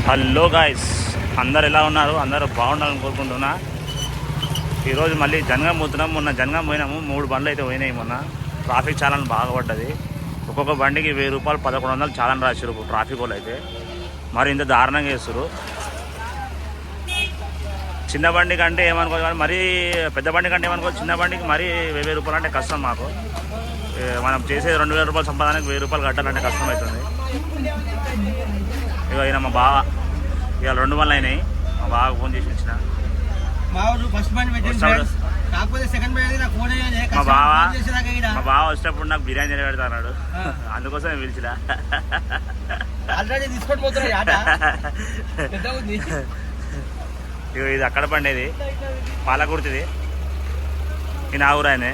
Hello guys, అందరు ఎలా ఉన్నారు? అందరూ బాగుండాలని కోరుకుంటున్నా. ఈరోజు మళ్ళీ జనగాం పోతున్నాం. మొన్న జనగాం పోయినాము, 3 బండ్లు అయితే పోయినాయి. మొన్న ట్రాఫిక్ చాలా బాగా పడ్డది. ఒక్కొక్క బండికి 1000 రూపాయలు 1100 చాలా రాశారు ట్రాఫిక్ వాళ్ళు. అయితే మరి ఇంత దారుణంగా చేస్తారు. చిన్న బండి కంటే ఏమనుకో, మరీ పెద్ద బండి కంటే ఏమనుకో, చిన్న బండికి మరీ 1000 రూపాయలు అంటే కష్టం మాకు. మనం చేసేది 2000 రూపాయలు సంపాదనకి 1000 రూపాయలు కట్టాలంటే కష్టం అవుతుంది. ఇక అయినా మా బావ ఇక 2 బండ్లు అయినాయి. మా బాగా ఫోన్ చేసి వచ్చిన మా బావ వచ్చినప్పుడు నాకు బిర్యానీ పెడతాడు, అందుకోసం నేను పిలిచినా. ఇక ఇది అక్కడ పండేది పాలకుర్తిది, ఈ నా ఊరు ఆయనే.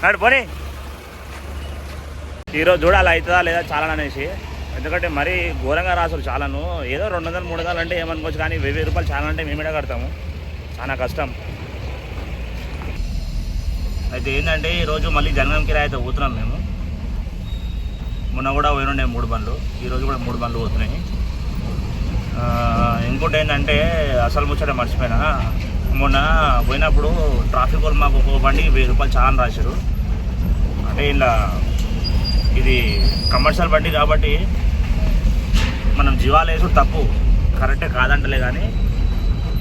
నాడు పోనీ ఈరోజు చూడాలి అవుతుందా లేదా చాలా అనేసి. ఎందుకంటే మరీ ఘోరంగా రాసులు చాలాను. ఏదో 200 300 అంటే ఏమనుకోవచ్చు, కానీ 1000 రూపాయలు చాలా అంటే మేమేడా కడతాము, చాలా కష్టం. అయితే ఏంటంటే ఈరోజు మళ్ళీ జనగాం కిరాయి అయితే పోతున్నాం మేము. మొన్న కూడా పోయినుండే 3 బండ్లు, ఈరోజు కూడా 3 బండ్లు పోతున్నాయి. ఇంకోటి ఏంటంటే అసలు ముచ్చట మర్చిపోయినా, మొన్న పోయినప్పుడు ట్రాఫిక్ వాళ్ళు మాకు ఒక్కొక్క బండికి 1000 రూపాయలు చాలా రాశారు. అంటే ఇలా ఇది కమర్షియల్ బండి కాబట్టి మనం జీవాలు వేసుడు తప్పు, కరెక్టే కాదంటలే. కానీ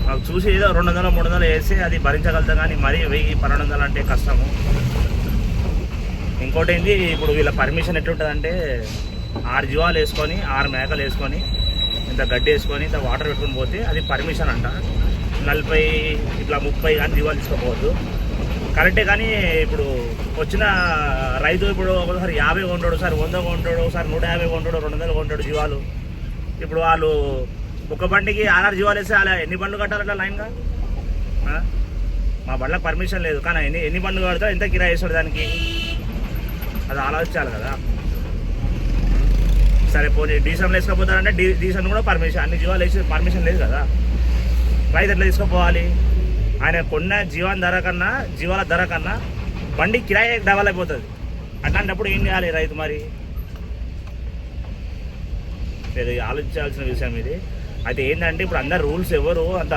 మాకు చూసి ఏదో 200 300 వేసి అది భరించగలుగుతాం, కానీ మరీ 1000 1200 అంటే కష్టము. ఇంకోటి ఏంది, ఇప్పుడు వీళ్ళ పర్మిషన్ ఎట్లుంటుందంటే 6 జీవాలు వేసుకొని 6 మేకలు వేసుకొని ఇంత గడ్డి వేసుకొని ఇంత వాటర్ పెట్టుకొని పోతే అది పర్మిషన్ అంట. 40 ఇట్లా 30 కానీ జీవాలు తీసుకోపోవద్దు, కరెక్టే. కానీ ఇప్పుడు వచ్చిన రైతు ఇప్పుడు ఒకసారి 50 కొంటాడు, ఒకసారి 100 కొంటాడు, ఒకసారి 150 కొంటాడు, 200 కొంటాడు జీవాలు. ఇప్పుడు వాళ్ళు ఒక బండికి 6 జీవాలు వేస్తే అలా ఎన్ని బండ్లు కట్టాలంట లైన్గా? మా బండ్లకు పర్మిషన్ లేదు, కానీ ఎన్ని బండ్లు కడతారు, ఎంత కిరాయి వేస్తాడు దానికి, అది ఆలోచించాలి కదా. సరే పోనీ డీసెంట్లు వేసుకోపోతారంటే డీసెంట్ కూడా పర్మిషన్, అన్ని జీవాలు వేసి పర్మిషన్ లేదు కదా. రైతు ఎట్లా తీసుకోపోవాలి? ఆయన కొన్న జీవాల ధర కన్నా బండి కిరాయి డబల్ అయిపోతుంది. అట్లాంటప్పుడు ఏం చేయాలి రైతు? మరి ఇది ఆలోచించాల్సిన విషయం ఇది. అయితే ఏంటంటే ఇప్పుడు అందరు రూల్స్ ఎవరు అంత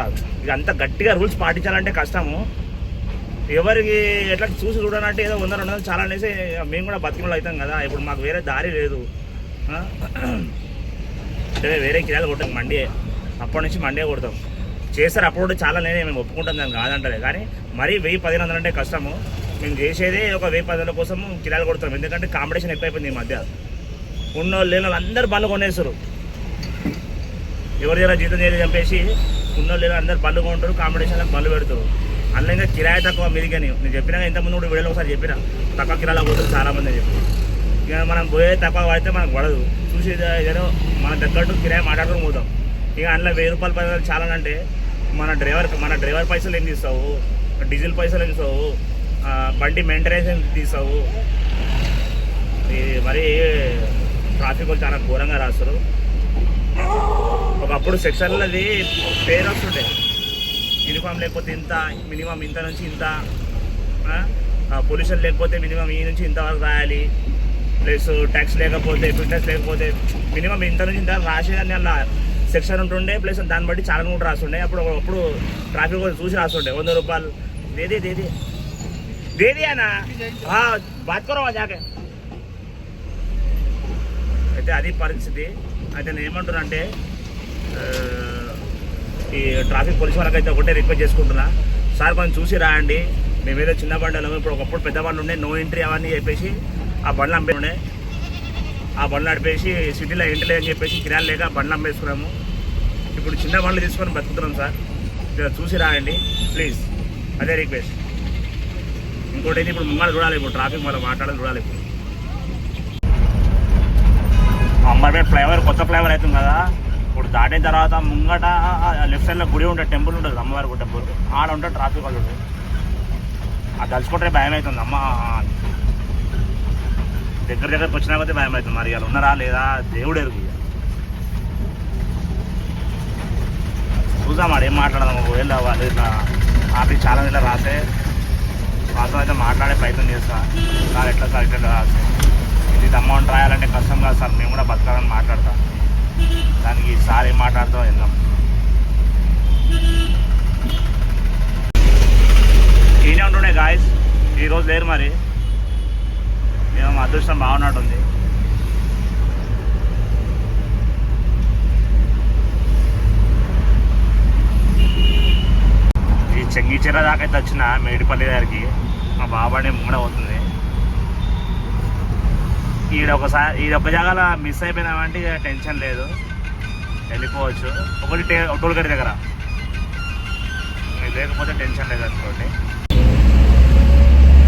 గట్టిగా రూల్స్ పాటించాలంటే కష్టము. ఎవరికి ఎట్లా చూసి చూడాలంటే ఏదో 100 200 చాలా అనేసి మేము కూడా బతికినట్లు అవుతాం కదా. ఇప్పుడు మాకు వేరే దారి లేదు, వేరే కిరాయిలు కొట్టాం, మండే అప్పటి నుంచి మండే కొడతాం. చేస్తారు అప్పుడు చాలా నేనే మేము ఒప్పుకుంటాం, దాన్ని కాదంటలే. కానీ మరీ 1000 1500 అంటే కష్టము. మేము చేసేదే ఒక 1000 1500 కోసం కిరాయిలు కొడతాం. ఎందుకంటే కాంపిటీషన్ ఎక్కువైపోయింది ఈ మధ్య. ఉన్నోళ్ళు లేని వాళ్ళు అందరు బండ్లు కొనేస్తారు. ఎవరి దగ్గర జీతం చేసి చంపేసి ఉన్నోళ్ళు లేని అందరు బండ్లు కొంటారు, కాంపిటీషన్లకు బండ్లు పెడతారు. అందులో కిరాయి తక్కువ మీదికని నేను చెప్పినా, ఇంతకుముందు కూడా వీడియోలో ఒకసారి చెప్పిన, తక్కువ కిరాయిలో పోతారు చాలామంది అని చెప్పి. ఇక మనం పోయే తక్కువ పడితే మనకు పడదు, చూసి ఏదో మన తగ్గట్టు కిరాయి మాట్లాడుకుని పోతాం. ఇక అందులో 1000 రూపాయలు 10,000 చాలనంటే మన డ్రైవర్ పైసలు ఏం తీస్తావు, డీజిల్ పైసలు ఏం తీస్తావు, బండి మెయింటెనెన్స్ ఏం తీస్తావు. మరి ట్రాఫిక్ వాళ్ళు చాలా ఘోరంగా రాస్తారు. ఒకప్పుడు సెక్షన్లది పేరు వస్తుండే, యూనిఫామ్ లేకపోతే ఇంత, మినిమం ఇంత నుంచి ఇంత, పొల్యూషన్ లేకపోతే మినిమం ఈ నుంచి ఇంతవరకు రాయాలి, ప్లస్ ట్యాక్స్ లేకపోతే ఫిట్నెస్ లేకపోతే మినిమం ఇంత నుంచి ఇంత రాసేదాన్ని అలా సెక్షన్ ఉంటుండే. ప్లస్ దాన్ని బట్టి చాలా కూడా రాస్తుండే. అప్పుడు ట్రాఫిక్ వాళ్ళు చూసి రాస్తుండే 100 రూపాయలు దేది అనా బాత్కరవా జాకే. అయితే అది పరిస్థితి. అయితే నేను ఏమంటున్నానంటే ఈ ట్రాఫిక్ పోలీస్ వాళ్ళకైతే ఒకటే రిక్వెస్ట్ చేసుకుంటున్నా, సార్ కొంచెం చూసి రాయండి. మేమేదో చిన్న బండ్లు, ఇప్పుడు ఒకప్పుడు పెద్ద బండ్లు ఉండే, నో ఎంట్రీ అవన్నీ చెప్పేసి ఆ బండ్లు అమ్మే, ఆ బండ్లు నడిపేసి సిటీలో ఎంట్రీ లేదని చెప్పేసి కిరాయిలు లేక బండ్లు అమ్మేసుకున్నాము. ఇప్పుడు చిన్న బండ్లు తీసుకొని బతుకుతున్నాం సార్, చూసి రాయండి ప్లీజ్, అదే రిక్వెస్ట్. ఇంకోటి అయితే ఇప్పుడు ముంగలు చూడాలి, ఇప్పుడు ట్రాఫిక్ మళ్ళీ మాట్లాడాలి చూడాలి. ఇప్పుడు అంబర్పేట ఫ్లైఓవర్ కొత్త ఫ్లైఓవర్ అవుతుంది కదా, ఇప్పుడు దాటిన తర్వాత ముంగట లెఫ్ట్ సైడ్లో గుడి ఉంటుంది, టెంపుల్ ఉంటుంది, అమ్మవారి టెంపుల్, ఆడ ఉంటుంది ట్రాఫిక్ వాళ్ళు ఉంటుంది. అది తలుచుకుంటే భయం అవుతుంది. అమ్మ దగ్గరికి వచ్చినా కొద్దీ భయం అవుతుంది. మరి వాళ్ళు ఉన్నారా లేదా దేవుడు ఎరుగు. చూద్దాం ఆడు ఏం మాట్లాడదాం, ఒకవేళ వాళ్ళు ఇట్లా ఆఫీస్ చాలా ఇట్లా రాసే వాస్తవం అయితే మాట్లాడే ప్రయత్నం చేస్తా. సార్ ఎట్లా రాసే ఇది అమౌంట్ రాయాలంటే కష్టం కాదు సార్, మేము కూడా బతకాలని మాట్లాడతాం. సార్ ఏం మాట్లాడుతాం విందాం. ఈయనే ఉంటుండే గాయస్, ఈరోజు లేరు మరి. ఏమో మా అదృష్టం బాగున్నట్టుంది. ఈ చెంగిచెర దాకా అయితే వచ్చిన మేడిపల్లి దగ్గరికి. మా బాబాడే ముంగడ అవుతుంది. ఈడొక్క జాగాల మిస్ అయిపోయినామంటే ఇక టెన్షన్ లేదు, వెళ్ళిపోవచ్చు. ఒకటి టోల్గేట్ దగ్గర లేకపోతే టెన్షన్ లేదు అనుకోండి.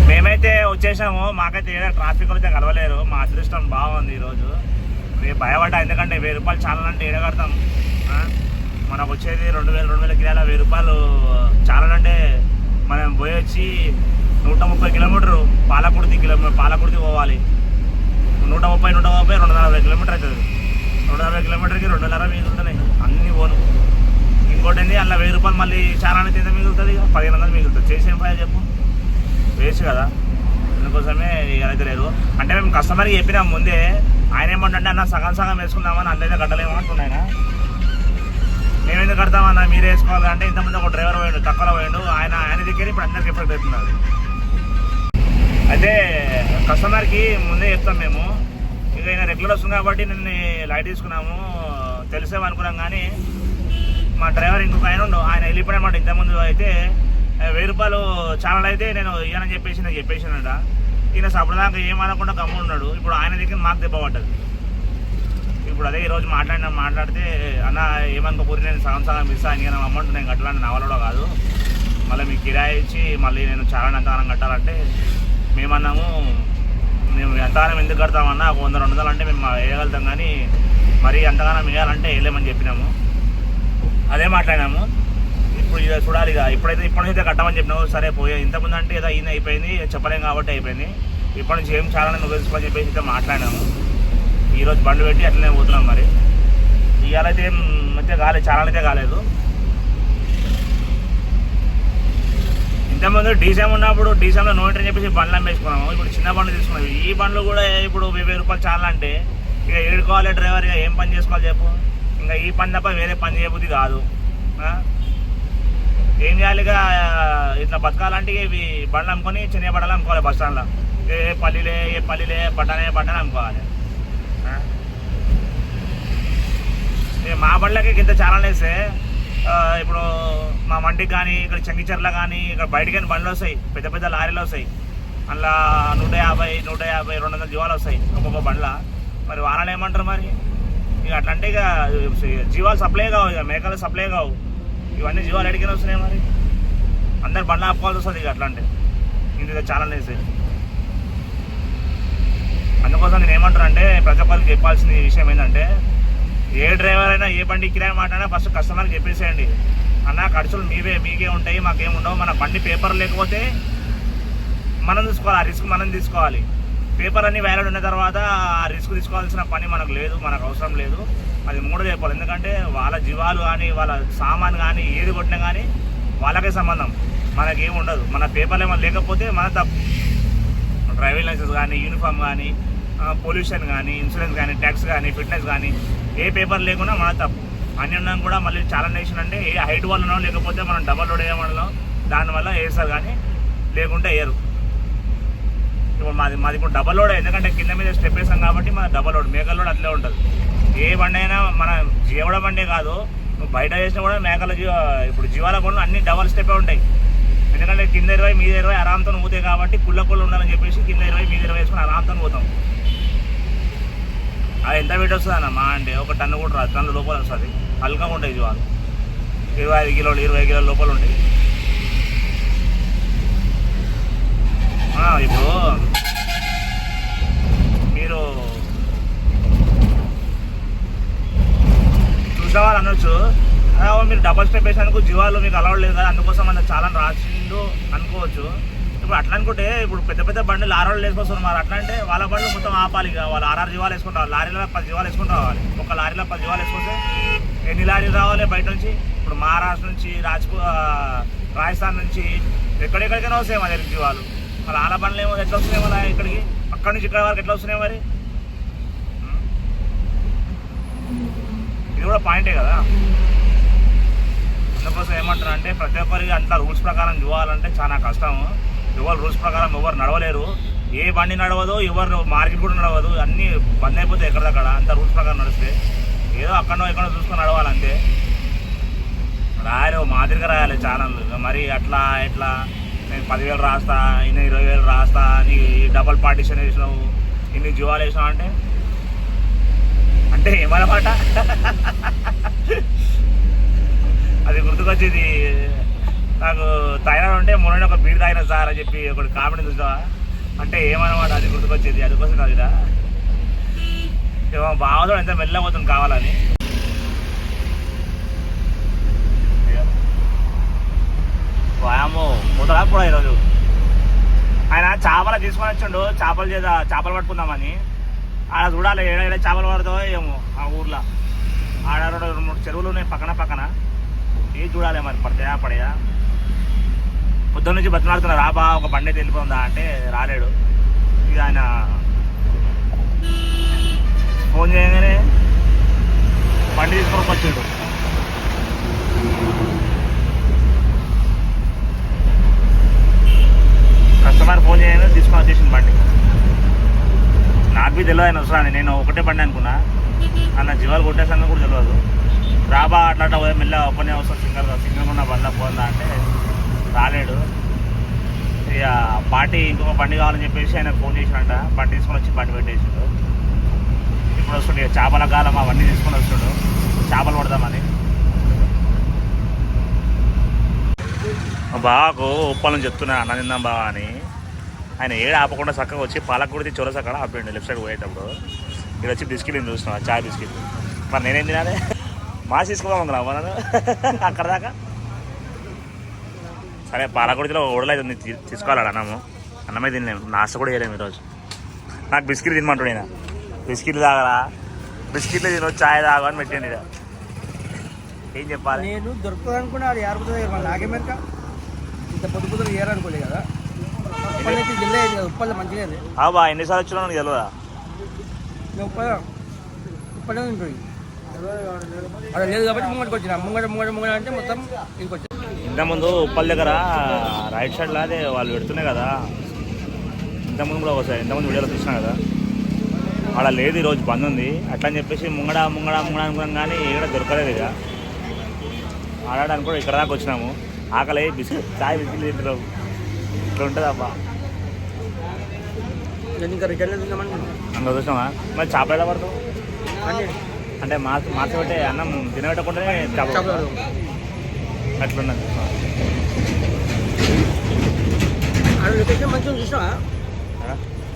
మేమైతే వచ్చేసాము. మాకైతే ఏదైనా ట్రాఫిక్ అయితే కలవలేరు. మా అదృష్టం బాగుంది ఈరోజు. భయపడ్డా, ఎందుకంటే 1000 రూపాయలు చాలా అంటే ఏడగడతాం. మనకు వచ్చేది 2000 కిలోల 1000 రూపాయలు చాలంటే మనం పోయి వచ్చి 130 కిలోమీటరు పాలకుర్తి పోవాలి. 130 240 కిలోమీటర్ అవుతుంది. 240 కిలోమీటర్కి 2.5 మిగులుతున్నాయి అన్నీ పోను. ఇంకోటి ఏంది, అందులో 1000 రూపాయలు మళ్ళీ చాలా ఎంత మిగులుతుంది? 1500 మిగులుతుంది. చేసేం పని చెప్పు, వేస్ట్ కదా. అందుకోసమే అయితే లేదు. అంటే మేము కస్టమర్కి చెప్పినాం ముందే. ఆయన ఏమంటే అన్న సగం వేసుకుందామని, అందరైతే కట్టలేమో అంటున్నాయన. మేము ఎందుకు కడతామన్నా, మీరే వేసుకోవాలి అంటే. ఇంతకుముందు ఒక డ్రైవర్ పోయాడు, తక్కువలో పోయాడు. ఆయన దగ్గర ఇప్పుడు అందరికి ఎఫెక్ట్ అవుతున్నది. అయితే కస్టమర్కి ముందే చెప్తాం మేము. ఇక ఆయన రెగ్యులర్ వస్తుంది కాబట్టి నిన్ను లైట్ తీసుకున్నాము, తెలిసేమనుకున్నాం. కానీ మా డ్రైవర్ ఇంకొక ఆయన ఉండు, ఆయన వెళ్ళిపోయామాట. ఇంతకుముందు అయితే 1000 రూపాయలు ఛానల్ అయితే నేను ఇయ్యనని చెప్పేసినట. ఈయన సపడదాకా ఏమనకుండా గమ్మున ఉన్నాడు. ఇప్పుడు ఆయన దగ్గర మాకు దెబ్బ పడ్డది. ఇప్పుడు అదే ఈరోజు మాట్లాడితే అన్న ఏమనుకోకూరి, నేను సగం మిస్ అయ్యాను, అమౌంట్ నేను కట్టాలని నా వల్ల కాదు, మళ్ళీ మీకు కిరాయి ఇచ్చి మళ్ళీ నేను చాలా ఎంతగానం కట్టాలంటే మేమన్నాము, మేము ఎంతగానం ఎందుకు కడతామన్నా, 100-200 అంటే మేము వేయగలుగుతాం, కానీ మరి ఎంతగానం వేయాలంటే వేయలేమని చెప్పినాము. అదే మాట్లాడినాము. ఇప్పుడు ఇక చూడాలి. ఇక ఇప్పటి కట్టమని చెప్పినావు. సరే పోయే, ఇంతకుముందు అంటే ఏదో ఈయన అయిపోయింది, చెప్పలేం కాబట్టి అయిపోయింది. ఇప్పటి నుంచి ఏం చాలా నువ్వు తెలుసుకొని చెప్పేసి అయితే మాట్లాడినాము. ఈరోజు బండ్లు పెట్టి అట్లనే పోతున్నాం. మరి ఇవాళైతే ఏం మంచిగా కాలేదు, చాలా అయితే కాలేదు. ఇంతకుముందు డీసీఎం ఉన్నప్పుడు డీసీఎంలో నో ఎంట్రీ అని చెప్పేసి బండ్లు అమ్మేసుకున్నాము. ఇప్పుడు చిన్న బండ్లు తీసుకున్నాము. ఈ బండ్లు కూడా ఇప్పుడు 1000 రూపాయలు చాలా అంటే ఇక ఏడుకోవాలి డ్రైవర్. ఇక ఏం పని చేసుకోవాలి చెప్పు? ఇంకా ఈ పని తప్ప వేరే పని చేయబుద్ధి కాదు. ఏం చేయాలి? ఇక ఇట్లా బతకాలంటే ఇవి బండ్లు అమ్ముకొని చిన్న బట్టలు అమ్ముకోవాలి బస్ స్టాండ్లో. ఏ పల్లీలే బట్టనే అమ్ముకోవాలి. మా బండ్లకి ఇంత చాలా వేస్తే ఇప్పుడు మా మండికి కానీ, ఇక్కడ చెంగిచెర్ల కానీ, ఇక్కడ బయటకైనా బండ్లు వస్తాయి, పెద్ద లారీలు వస్తాయి. అందులో 150, 200 జీవాలు వస్తాయి ఒక్కొక్క బండ్ల. మరి వాళ్ళని ఏమంటారు మరి? ఇక అట్లా అంటే ఇక జీవాలు సప్లై కావు, ఇక మేకలు సప్లై కావు. ఇవన్నీ జీవాలు ఎడికైనా వస్తున్నాయి. మరి అందరు బండ్లు ఆపుకోవాల్సి వస్తుంది ఇక అట్లా అంటే. ఇందులో చాలా వేస్తాయి. అందుకోసం నేను ఏమంటానంటే ప్రతి ఒక్కరికి చెప్పాల్సిన విషయం ఏంటంటే, ఏ డ్రైవర్ అయినా ఏ బండి కిరాయి మాట్లాడినా ఫస్ట్ కస్టమర్కి చెప్పేసేయండి, అన్న ఖర్చులు మీకే ఉంటాయి, మాకేముండవు. మన బండి పేపర్ లేకపోతే మనం చూసుకోవాలి, ఆ రిస్క్ మనం తీసుకోవాలి. పేపర్ అన్ని వ్యాలిడ్ ఉన్న తర్వాత ఆ రిస్క్ తీసుకోవాల్సిన పని మనకు లేదు, మనకు అవసరం లేదు. అది మూడో చెప్పాలి. ఎందుకంటే వాళ్ళ జీవాలు కానీ, వాళ్ళ సామాన్ కానీ, ఏది కొట్టినా కానీ వాళ్ళకే సంబంధం, మనకేం ఉండదు. మన పేపర్లు ఏమైనా లేకపోతే మన తప్పు. డ్రైవింగ్ లైసెన్స్ కానీ, యూనిఫామ్ కానీ, పొల్యూషన్ కానీ, ఇన్సూరెన్స్ కానీ, ట్యాక్స్ కానీ, ఫిట్నెస్ కానీ, ఏ పేపర్ లేకుండా మన తప్పు. అన్నీ ఉన్నాం కూడా మళ్ళీ చాలా నేషన్ అంటే ఏ హైట్ వల్లనో లేకపోతే మనం డబల్ లోడ్ వేయమనలో దానివల్ల వేస్తారు, కానీ లేకుంటే వేయరు. ఇప్పుడు మాది ఇప్పుడు డబల్ లోడ్, ఎందుకంటే కింద మీద స్టెప్ వేసాం కాబట్టి మన డబల్ లోడ్. మేకల లోడ్ అట్లే ఉంటుంది. ఏ బండి అయినా మన జీవడ బండే కాదు, నువ్వు బయట చేసినా కూడా మేకల ఇప్పుడు జీవాల బండ్లు అన్ని డబల్ స్టెప్పే ఉంటాయి. ఎందుకంటే కింద 20 మీద 20 ఆరాంతో పోతాయి కాబట్టి కుళ్ళ ఉండాలని చెప్పేసి కింద 20 మీద 20 వేసుకొని ఆరాంతో పోతాం. అది ఎంత వెయిట్ వస్తుంది అన్న? మా అంటే 1 టన్ను కూడా రాదు, టన్ను లోపల వస్తుంది. హల్కా ఉంటాయి జీవాలు. 25 కిలోలు 20 కిలోల లోపల ఉంటాయి. ఇప్పుడు మీరు చూసేవాళ్ళు అనొచ్చు, మీరు డబల్ స్టెప్ వేసినందుకు జీవాలు మీకు అలవాటు లేదు కదా, అందుకోసం మన చాలా రాసిండు అనుకోవచ్చు. ఇప్పుడు అట్లా అనుకుంటే ఇప్పుడు పెద్ద బండ్లు ఆరోళ్ళు వేసుకొస్తారు. మరి అట్లా అంటే వాళ్ళ బండ్లు మొత్తం ఆపాలి. వాళ్ళు 6 జీవాలు వేసుకుంటూ రావాలి, లారీలో 10 జీవాలు వేసుకుంటూ రావాలి. ఒక లారీలో 10 జీవాలు వేసుకుంటే ఎన్ని లారీలు రావాలి బయట నుంచి? ఇప్పుడు మహారాష్ట్ర నుంచి, రాజస్థాన్ నుంచి ఎక్కడెక్కడికైనా వస్తాయి మా దగ్గర జీవాలు. మరి వాళ్ళ బండ్లు ఏమో ఎట్లా వస్తున్నాయి మళ్ళీ ఇక్కడికి? అక్కడి నుంచి ఇక్కడ వరకు ఎట్లా వస్తున్నాయి మరి? ఇది కూడా కూడా పాయింటే కదా. అందుకోసం ఏమంటారు అంటే ప్రతి ఒక్కరికి అంతా రూల్స్ ప్రకారం చూడాలంటే చాలా కష్టం. ఎవరు రూల్స్ ప్రకారం ఎవరు నడవలేరు. ఏ బండి నడవదు, ఎవరు మార్కెట్ కూడా నడవదు, అన్నీ బంద్ అయిపోతాయి ఎక్కడిదక్కడ. అంత రూల్స్ ప్రకారం నడిస్తే ఏదో అక్కడో ఎక్కడో చూసుకొని నడవాలంతే. రాయాలి మాదిరిగా రాయాలి ఛానల్. మరి అట్లా ఇట్లా నేను 10,000 రాస్తా, ఇన్ని 20,000 రాస్తా, నీ డబల్ పార్టిషన్ వేసినావు, ఇన్ని జీవాలు వేసినావు అంటే ఏమన్నమాట. అది గుర్తుకొచ్చేది నాకు. తాగినా ఉంటే మొన్న ఒక బీర్ తాగిన సార్ అని చెప్పి ఒకటి కామెడీ చూసావా అంటే ఏమన్నమాట. అది గుర్తుకొచ్చేది. అందుకోసం కాదు ఇలా బావతో ఎంత మెల్లబోతుంది కావాలని. వాయమ్మో ముదరా కూడా ఈరోజు ఆయన చేపలు తీసుకొని వచ్చిండు. చేపలు పట్టుకుందామని. ఆడ చూడాలి ఏడేడే చేపలు పడతావో ఏమో. ఆ ఊర్లో ఆడ 2-3 చెరువులు ఉన్నాయి పక్కన. ఏది చూడాలి మరి, పడతాయా పడయా. పొద్దున్న నుంచి బతిమాడుతున్నారు రాబా ఒక బండి అయితే వెళ్ళిపోతుందా అంటే రాలేడు. ఇక ఆయన ఫోన్ చేయగానే బండి తీసుకొని వచ్చిండు. కస్టమర్ ఫోన్ చేయగానే తీసుకొని వచ్చేసింది బండి. నాకు తెలియదు ఆయన వస్తున్నాను. నేను ఒకటే బండి అనుకున్నా. అన్న జీవాలు కొట్టేసాను కూడా తెలియదు. రాబా అట్లా మెల్ల ఒక్కనే వస్తాను సింగల్ ఉన్న బండ్లో పోందా అంటే రాలేడు. ఇక పార్టీ ఇంకొక బండి కావాలని చెప్పేసి ఆయన ఫోన్ చేసినట్ట. బండి తీసుకొని వచ్చి బండి పెట్టేసిండు. ఇప్పుడు వస్తుండే చేపల కాలం అవన్నీ తీసుకొని వస్తుండు చేపలు పడదామని. బావకు ఉప్పాలని చెప్తున్నా అన్న తిందాం బావా అని. ఆయన ఏడు ఆపకుండా చక్కగా వచ్చి పాలకూడితే చొరసక్కడ ఆపిండు లెఫ్ట్ సైడ్ పోయేటప్పుడు. ఇక్కడ వచ్చి బిస్కెట్లు చూస్తున్నాను, చాయ్ బిస్కెట్లు. మరి నేనేం తినాలి, మాసి తీసుకోదాం మనం అక్కడ దాకా. సరే పాలకూడిలో ఓడలేదు తీసుకోవాలి అన్నమే తినలేము, నాశ కూడా చేయలేము ఈరోజు. నాకు బిస్కెట్ తినమంటాడు ఆయన. బిస్కెట్లు తాగరా, బిస్కెట్లు తిను, చాయ్ తాగు అని పెట్టండి. ఏం చెప్పాలి, నేను దొరుకుతుంది అనుకున్నా. అది ఏరుకుతుంది నాకేమేక ఇంత పొద్దు పొద్దులు ఏరనుకోలే కదా. ఉప్పలైతే జిల్లా కదా, ఉప్పల్ మంచిగా. బా ఎన్నిసార్లు వచ్చినా నీకు తెలియదా? ఉప్పలే ఉంటుంది అలా లేదు కాబట్టి ముంగడికి వచ్చిన. ముంగడ అంటే మొత్తం ఇంటికి వచ్చి. ఇంతకుముందు ఉప్పల్ దగ్గర రైట్ సైడ్లో అదే వాళ్ళు పెడుతున్నాయి కదా. ఇంతకుముందు కూడా ఒకసారి ఇంతకుముందు వీడియోలో చూసినా కదా. అలా లేదు, ఈరోజు బంద్ ఉంది. అట్లా అని చెప్పేసి ముంగడ అనుకున్నాం కానీ ఇక్కడ దొరకలేదు. ఇక ఆడడానికి కూడా ఇక్కడ దాకా వచ్చినాము. ఆకలి బిస్కెట్ చాయ్ బిస్కెట్ తింటున్నాము. ఇట్లా ఉంటుంది అబ్బా. ఇంకా రిటర్న్ తిందామని అందులో చూసినామా. మరి చేపలు ఎలా పడతావు అంటే మార్చి పెట్టే అన్నం తినబెట్టకుండానే చేపలు అట్లున్నది. లొకేషన్ మంచిగా చూసినావా?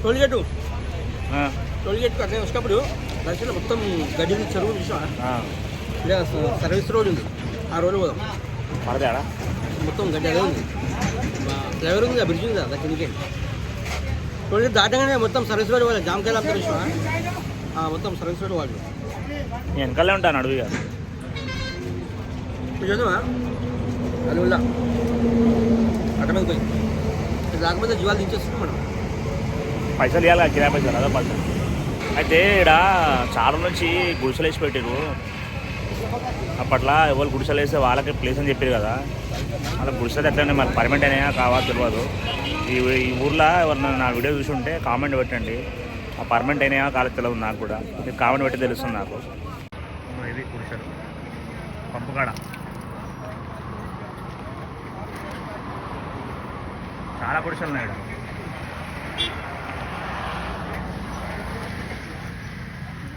టోల్గేట్ అట్లా వచ్చినప్పుడు దర్శనం మొత్తం గడ్డి చెరువు చూసినావా? సర్వీస్ రోడ్ ఉంది, ఆ రోడ్డు పోదాం. పడతాడా మొత్తం గడ్డి అదే ఉంది. ఫ్లైవర్ ఉంది, బ్రిడ్జ్ ఉంది కదా కిందకి. టోల్గేట్ దాటగానే మొత్తం సర్వీస్ రోడ్ వాళ్ళు జామకాయలు అంతా చూసినావా? మొత్తం సర్వీస్ రోడ్ వాళ్ళు వెనకాలే ఉంటాను అడవిగా. చూసావా అది ఉల్లా అట్ట మీద పోయి రాకపోతే జీవాలు దించేస్తున్నాం మనం. పైసలు ఇవ్వాలి, కిరాయి పైసలు అదే పైసలు. అయితే ఇక్కడ చాలా నుంచి గుడిసెలు వేసి పెట్టారు. అప్పట్లో ఎవరు గుడిసెలు వేస్తే వాళ్ళకి ప్లేస్ అని చెప్పారు కదా. అలా గుడిసెలు ఎట్లనే మరి పర్మనెంట్ అయినా కావాలి తెలియదు. ఈ ఊర్లో ఎవరన్నా నా వీడియో చూసి ఉంటే కామెంట్ పెట్టండి. ఆ పర్మనెంట్ అయినా కాలేదు తెలియదు నాకు కూడా. మీరు కామెంట్ పెట్టి తెలుస్తుంది నాకు. ఇది గుడిసెలు పంపుకాడ చాలా గుడిసెలు ఉన్నాయి ఇక్కడ.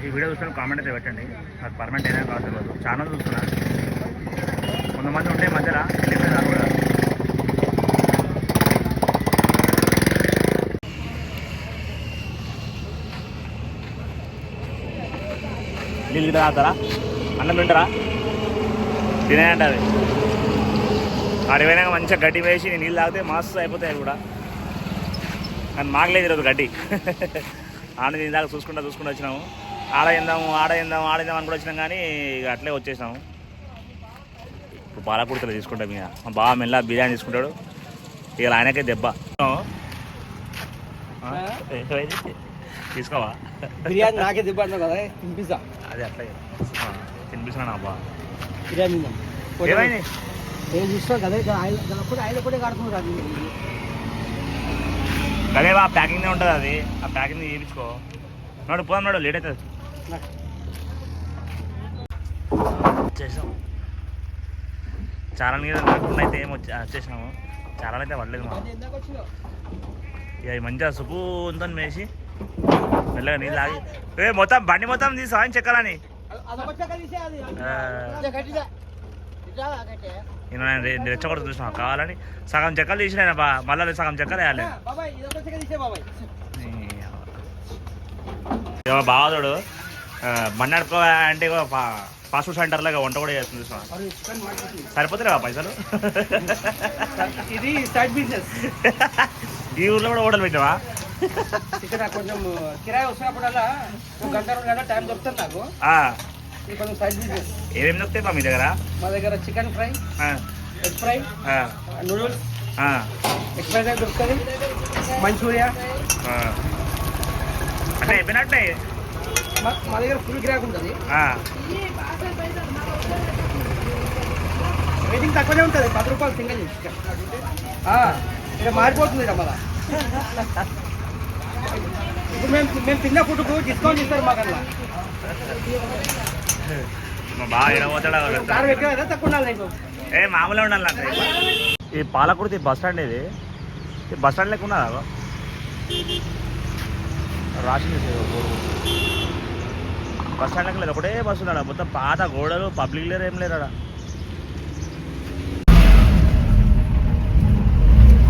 ఈ వీడియో చూస్తున్న కామెంట్ అయితే పెట్టండి. నాకు పర్మనెంట్ అయినా కాదు తెలియదు. ఛానల్ చూస్తున్నా కొంతమంది ఉంటే మధ్యలో వెళ్ళిపోయినారు కూడా. నీళ్ళు గిట్ట తాగుతారా, అన్నం తింటారా? తినేయండి. అడిపోయినాక మంచిగా గడ్డి వేసి నీళ్ళు తాగితే మస్తు అయిపోతాయి కూడా. కానీ మాగలేదు ఈరోజు గడ్డి. ఆడ దీని దాకా చూసుకుంటూ వచ్చినాము. ఆడేద్దాం అని కూడా వచ్చినాం కానీ ఇక అట్లే వచ్చేసినాము. ఇప్పుడు పాలకుర్తలు తీసుకుంటాం. ఇక మా బావ మెల్ల బిర్యానీ తీసుకుంటాడు. ఇక ఆయనకే దెబ్బ. తీసుకోవా బిర్యానీ నాకే దెబ్బ అంటావు కదా, తినిపిస్తా. అదే అట్లా తిని పంపిస్తున్నాను అబ్బా. బిర్యానీ ఏమైంది? ఏం చూస్తాం కదా ఆయిల్ కూడా కడుతున్నారు అది. అదే ఆ ప్యాకింగ్ ఉంటుంది అది, ఆ ప్యాకింగ్ చేయించుకో. నాడు పోదాం, నాడు లేట్ అవుతుంది. చేసాం చాలా లేకుండా అయితే ఏం వచ్చేసినాము. చాలా అయితే పడలేదు మా. ఇక మంచిగా సుపు ఉందని మేసి మెల్లగా నీళ్ళు ఆగి మొత్తం బండి మొత్తం తీసి ఆయన చెక్కాలని నేను రెచ్చగొడుతూ చూసిన కావాలని సగం చెక్కలు తీసినాయి బా, మళ్ళీ సగం చెక్కలు వేయాలి. బావదోడు బండి నడుపుకో అంటే ఫాస్ట్ ఫుడ్ సెంటర్లో వంట కూడా చేస్తుంది చూసిన. సరిపోతాయి పైసలు. ఇది సైడ్ బిజినెస్. ఈ ఊర్లో కూడా హోటల్ పెట్టావా? ఇక్కడ కొంచెం కిరాయి వస్తున్నప్పుడల్లా 1 గంట 2 గంటల టైం దొరుకుతుంది నాకు. ఇది కొంచెం సైడ్ బిజినెస్. ఏమేమి దొరుకుతాయి మీ దగ్గర? మా దగ్గర chicken fry, egg fry, noodles, egg fry దొరుకుతుంది, మంచూరియా. అంటే అయిపోయినట్టే మా దగ్గర ఫుల్ గిరాక్ ఉంటుంది. రేటింగ్ తక్కువనే ఉంటుంది, 10 రూపాయలు సింగిల్ చికెన్. ఇక్కడ మారిపోతుంది మళ్ళా. ఇప్పుడు మేము తిన్న ఫుడ్కు డిస్కౌంట్ ఇస్తారు మాకల్లా. బాగా ఎడబోతాడా కారం ఎక్కువ తక్కువ ఉండాలి నీకు. ఏ మామూలుగా ఉండాలంటే. ఈ పాలకుర్తి బస్ స్టాండ్ ఇది బస్ స్టాండ్ లెక్క ఉన్నదా రాసింది? బస్ స్టాండ్ లెక్క లేదు, ఒకటే బస్సు ఉన్నాడా మొత్తం పాత గోడలు, పబ్లిక్ లేరు, ఏం లేరు.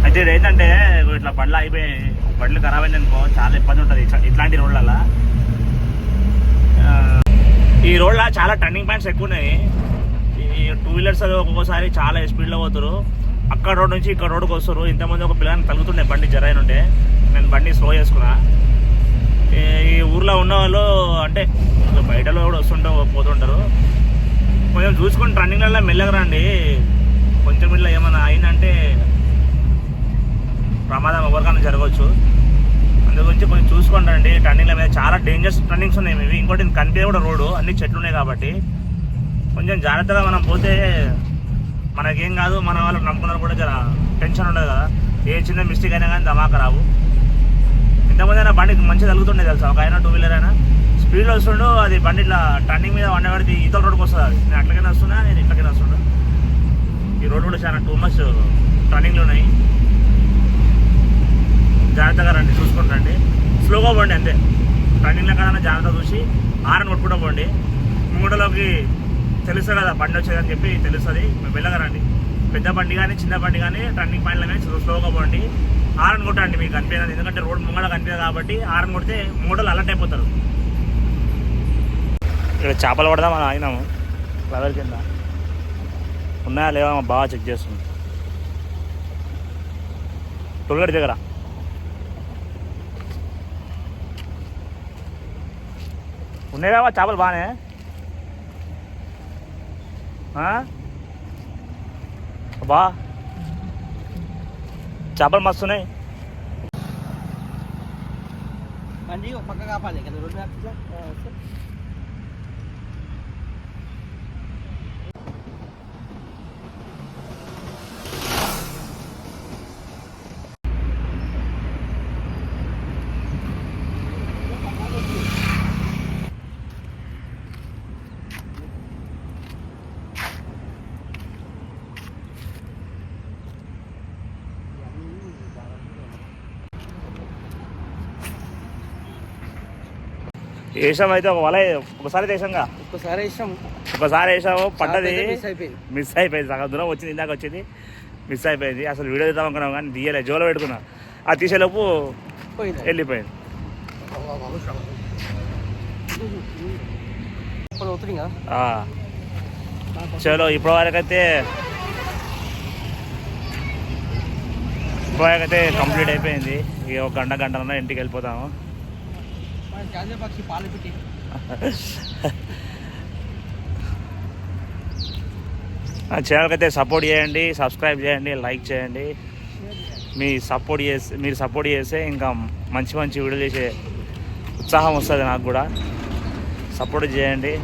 అయితే ఇది ఏంటంటే ఇట్లా బండ్లు అయిపోయి బండ్లు ఖరాబ్ అయింది అనుకో చాలా ఇబ్బంది ఉంటుంది ఇట్లాంటి రోడ్లల్లో. ఈ రోడ్లో చాలా టర్నింగ్ పాయింట్స్ ఎక్కువ ఉన్నాయి. ఈ 2 వీలర్స్ ఒక్కొక్కసారి చాలా స్పీడ్లో పోతారు. అక్కడ రోడ్ నుంచి ఇక్కడ రోడ్డుకి వస్తారు. ఇంతమంది ఒక పిల్లగాని తగ్గుతుండే బండి జరైన ఉంటే నేను బండి స్లో చేసుకున్నా. ఈ ఊర్లో ఉన్న వాళ్ళు అంటే బయటలో కూడా పోతుంటారు. కొంచెం చూసుకొని టర్నింగ్లలో మెల్లగా రండి. కొంచెం ఇట్లా ఏమైనా అయిందంటే ప్రమాదం ఎవరికైనా జరగవచ్చు. అందు గురించి కొంచెం చూసుకోండి రండి. టర్నింగ్ల మీద చాలా డేంజరస్ టర్నింగ్స్ ఉన్నాయి ఇవి. ఇంకోటి కనిపించే కూడా రోడ్డు అన్ని చెట్లు ఉన్నాయి కాబట్టి కొంచెం జాగ్రత్తగా మనం పోతే మనకేం కాదు. మన వాళ్ళు నమ్ముకున్నారు కూడా జర టెన్షన్ ఉండదు కదా. ఏ చిన్న మిస్టేక్ అయినా కానీ ధమాకా రావు. ఇంతమంది అయినా బండి మంచిగా తగులుతుండే తెలుసా. ఒక అయినా 2 వీలర్ అయినా స్పీడ్లో వస్తుండు, అది బండి ఇట్లా టర్నింగ్ మీద వండబడితే ఈతల రోడ్డుకి వస్తుంది. అది నేను అట్లకైనా వస్తున్నా, నేను ఇట్లకైనా వస్తుంటా. ఈ రోడ్డు కూడా చాలా టూ మచ్ టర్నింగ్లు ఉన్నాయి. జాగ్రత్తగా రండి, చూసుకొని రండి. స్లోగా పోండి అంతే. టర్నింగ్లో కన్నా జాగ్రత్త చూసి హారన్ కొట్టుకుంటూ పోండి. ముంగటలోకి తెలుస్తుంది కదా బండి వచ్చేదని చెప్పి తెలుస్తుంది. మేము వెళ్ళగా రండి. పెద్ద బండి కానీ చిన్న బండి కానీ టర్నింగ్ పాయింట్లో కానీ స్లోగా పోండి. హారన్ కొట్టండి మీకు కనిపించదు. ఎందుకంటే రోడ్ ముంగడ కనిపించదు కాబట్టి హారన్ కొడితే మూడలు అలర్ట్ అయిపోతారు. ఇక్కడ చేపలు పడదాం మనం ఆగినాము ఫ్లవర్ కింద. ఉన్నాయా లేవా బాగా చెక్ చేస్తుంది. టోల్గేట్ దగ్గర ఉన్నాయి కదా చేపలు బాగానే. బా చేపలు మస్తు ఉన్నాయి. బండి ఒక పక్క కాపాలి కదా రోడ్డు. వేసాం అయితే ఒక వల ఒకసారి వేసాంగా. ఒకసారి వేసాము పడ్డది, మిస్ అయిపోయింది. సగం దూరం వచ్చింది, ఇందాక వచ్చింది మిస్ అయిపోయింది. అసలు వీడియో తీద్దాం అనుకున్నాం కానీ తీయలే, జోలో పెట్టుకున్నా. అది తీసేలోపు వెళ్ళిపోయింది. చలో ఇప్పటివరకైతే కంప్లీట్ అయిపోయింది. ఇక ఒక గంటన్నర ఇంటికి వెళ్ళిపోతాము. ఛానల్కి అయితే సపోర్ట్ చేయండి, సబ్స్క్రైబ్ చేయండి, లైక్ చేయండి. మీరు సపోర్ట్ చేస్తే ఇంకా మంచి మంచి వీడియోలు చేసే ఉత్సాహం వస్తుంది నాకు కూడా. సపోర్ట్ చేయండి.